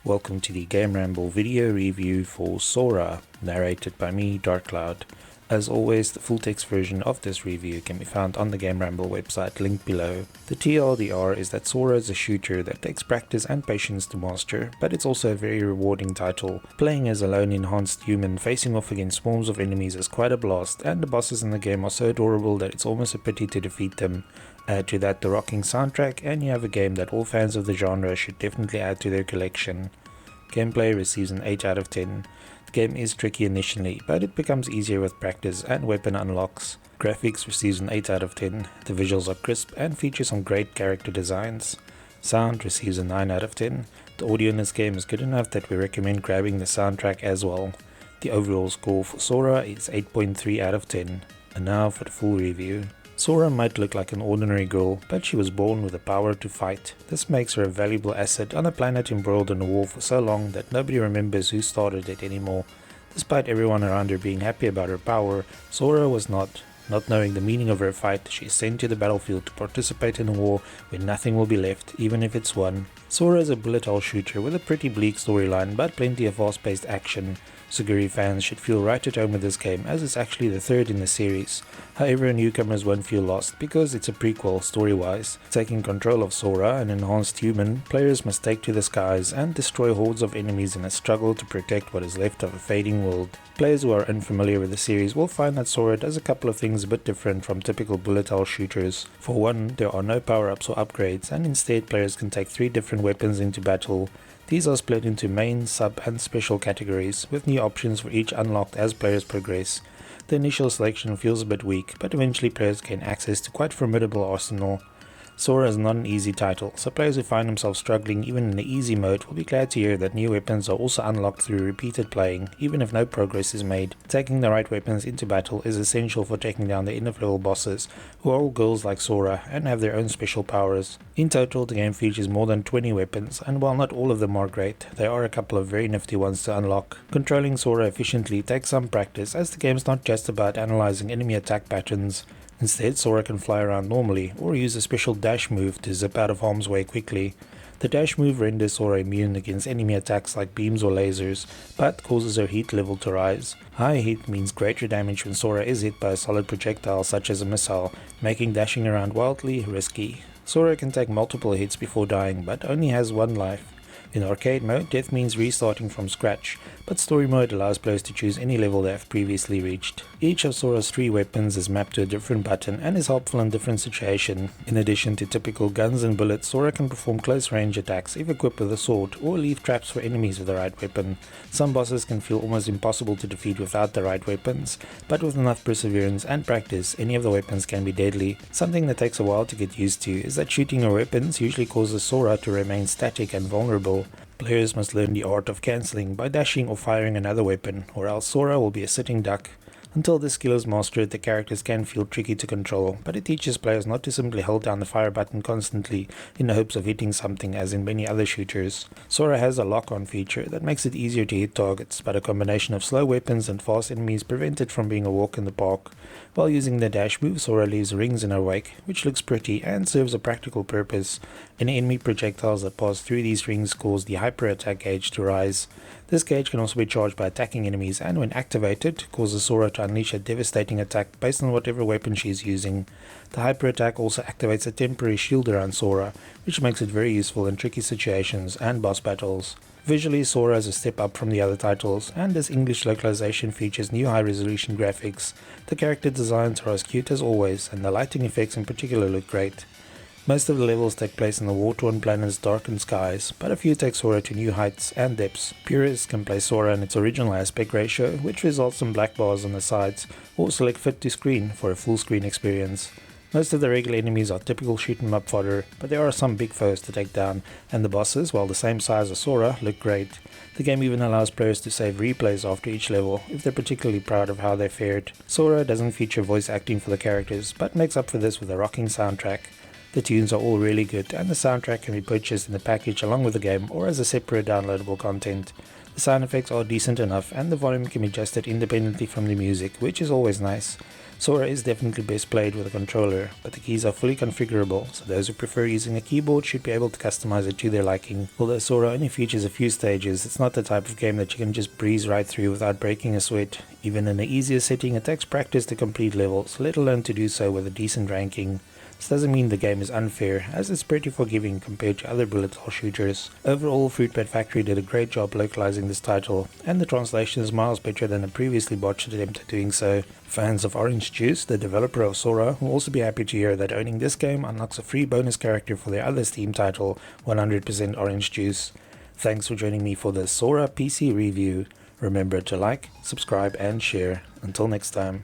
Welcome to the GameRamble video review for Sora, narrated by me, Darkcloud. As always, the full text version of this review can be found on the GameRamble website linked below. The TLDR is that Sora is a shooter that takes practice and patience to master, but it's also a very rewarding title. Playing as a lone enhanced human facing off against swarms of enemies is quite a blast, and the bosses in the game are so adorable that it's almost a pity to defeat them. Add to that the rocking soundtrack and you have a game that all fans of the genre should definitely add to their collection. Gameplay receives an 8 out of 10. The game is tricky initially, but it becomes easier with practice and weapon unlocks. Graphics receives an 8 out of 10. The visuals are crisp and feature some great character designs. Sound receives a 9 out of 10. The audio in this game is good enough that we recommend grabbing the soundtrack as well. The overall score for Sora is 8.3 out of 10. And now for the full review. Sora might look like an ordinary girl, but she was born with the power to fight. This makes her a valuable asset on a planet embroiled in a war for so long that nobody remembers who started it anymore. Despite everyone around her being happy about her power, Sora was not. Not knowing the meaning of her fight, she is sent to the battlefield to participate in a war where nothing will be left, even if it's won. Sora is a bullet hell shooter with a pretty bleak storyline but plenty of fast-paced action. Suguri fans should feel right at home with this game, as it's actually the third in the series. However, newcomers won't feel lost because it's a prequel story-wise. Taking control of Sora, an enhanced human, players must take to the skies and destroy hordes of enemies in a struggle to protect what is left of a fading world. Players who are unfamiliar with the series will find that Sora does a couple of things a bit different from typical bullet hell shooters. For one, there are no power-ups or upgrades, and instead players can take 3 different weapons into battle. These are split into main, sub and special categories, with new options for each unlocked as players progress. The initial selection feels a bit weak, but eventually players gain access to quite formidable arsenal. Sora is not an easy title, so players who find themselves struggling even in the easy mode will be glad to hear that new weapons are also unlocked through repeated playing, even if no progress is made. Taking the right weapons into battle is essential for taking down the end-of-level bosses, who are all girls like Sora and have their own special powers. In total, the game features more than 20 weapons, and while not all of them are great, there are a couple of very nifty ones to unlock. Controlling Sora efficiently takes some practice, as the game is not just about analyzing enemy attack patterns. Instead, Sora can fly around normally, or use a special dash move to zip out of harm's way quickly. The dash move renders Sora immune against enemy attacks like beams or lasers, but causes her heat level to rise. High heat means greater damage when Sora is hit by a solid projectile such as a missile, making dashing around wildly risky. Sora can take multiple hits before dying, but only has 1 life. In arcade mode, death means restarting from scratch, but story mode allows players to choose any level they have previously reached. Each of Sora's 3 weapons is mapped to a different button and is helpful in different situations. In addition to typical guns and bullets, Sora can perform close range attacks if equipped with a sword, or leave traps for enemies with the right weapon. Some bosses can feel almost impossible to defeat without the right weapons, but with enough perseverance and practice, any of the weapons can be deadly. Something that takes a while to get used to is that shooting her weapons usually causes Sora to remain static and vulnerable. Players must learn the art of cancelling by dashing or firing another weapon, or else Sora will be a sitting duck. Until this skill is mastered, the characters can feel tricky to control, but it teaches players not to simply hold down the fire button constantly in the hopes of hitting something as in many other shooters. Sora has a lock-on feature that makes it easier to hit targets, but a combination of slow weapons and fast enemies prevent it from being a walk in the park. While using the dash move, Sora leaves rings in her wake, which looks pretty and serves a practical purpose. Any enemy projectiles that pass through these rings cause the hyper attack gauge to rise. This gauge can also be charged by attacking enemies, and when activated, causes Sora to unleash a devastating attack based on whatever weapon she is using. The hyper attack also activates a temporary shield around Sora, which makes it very useful in tricky situations and boss battles. Visually, Sora is a step up from the other titles, and this English localization features new high-resolution graphics. The character designs are as cute as always, and the lighting effects in particular look great. Most of the levels take place in the war-torn planet's darkened skies, but a few take Sora to new heights and depths. Purists can play Sora in its original aspect ratio, which results in black bars on the sides, or select fit to screen for a full-screen experience. Most of the regular enemies are typical shoot-'em-up fodder, but there are some big foes to take down, and the bosses, while the same size as Sora, look great. The game even allows players to save replays after each level, if they're particularly proud of how they fared. Sora doesn't feature voice acting for the characters, but makes up for this with a rocking soundtrack. The tunes are all really good, and the soundtrack can be purchased in the package along with the game or as a separate downloadable content. The sound effects are decent enough and the volume can be adjusted independently from the music, which is always nice. Sora is definitely best played with a controller, but the keys are fully configurable, so those who prefer using a keyboard should be able to customize it to their liking. Although Sora only features a few stages, it's not the type of game that you can just breeze right through without breaking a sweat. Even in the easier setting, it takes practice to complete levels, let alone to do so with a decent ranking. This doesn't mean the game is unfair, as it's pretty forgiving compared to other bullet hell shooters. Overall, Fruitbat Factory did a great job localizing this title, and the translation is miles better than a previously botched attempt at doing so. Fans of Orange Juice, the developer of Sora, will also be happy to hear that owning this game unlocks a free bonus character for their other Steam title, 100% Orange Juice. Thanks for joining me for the Sora PC review. Remember to like, subscribe and share. Until next time.